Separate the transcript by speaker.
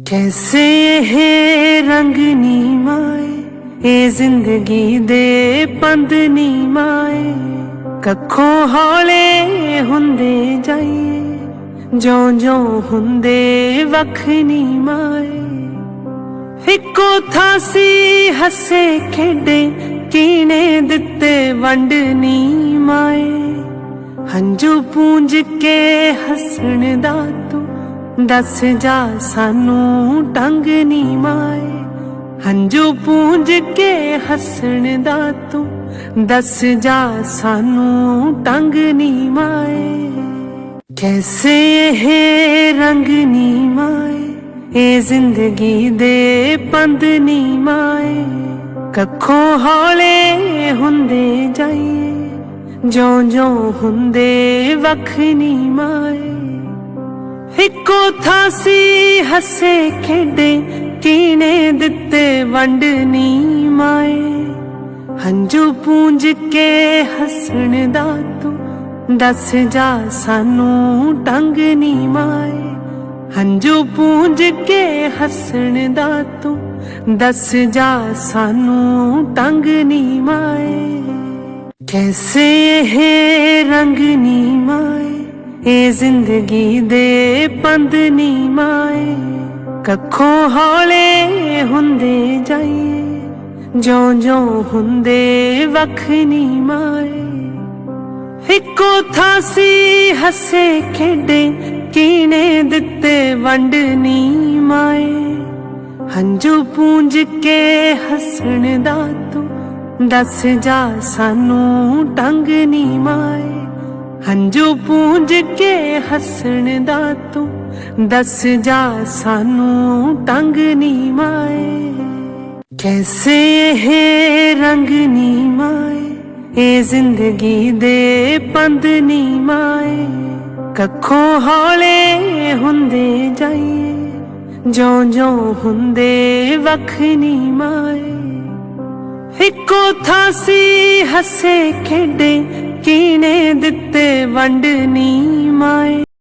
Speaker 1: कैसे ये रंग नी माए ए जिंदगी दे पंद नी माए कखों हौले हुंदे जाइए जो जो हुंदे वख नी माए इको थासी हसे खेडे कीने दिते वंड नी माए हंजू पूंज के हसन दा तू दस जा सानू टंग नी माए हंजू पूंज के हसन दा तू दस जा सानू टंग नी माए कैसे ये रंग नी माए ए जिंदगी दे पंद नी माए कखों हौले हुंदे जाइए जो जो हुंदे वख नी माए इको थासी हसे खेडे कीने दिते वंड नी माए हंजू पूंज के हसन दा तू दस जा सानू टंग नी माए हंजू पूंज के हसन दा तू दस जा सानू टंग नी माए कैसे ये रंग नी माए ए जिंदगी दे पंद नी माए कखों हौले हुंदे जाइए जो जो हुंदे वख नी माए इको थासी हसे खेडे कीने दिते वंड नी माए हंजू पूंज के हसन दा तू दस जा सानू टंग नी माए हंजू पूंज के हसन दा तू दस जा सानू टंग नी माए कैसे ये रंग नी माए ए जिंदगी दे पंद नी माए कखों हौले हुंदे जाइए जो जो हुंदे वख नी माए इको थासी हसे खेडे कीने दिते वंड नी माए।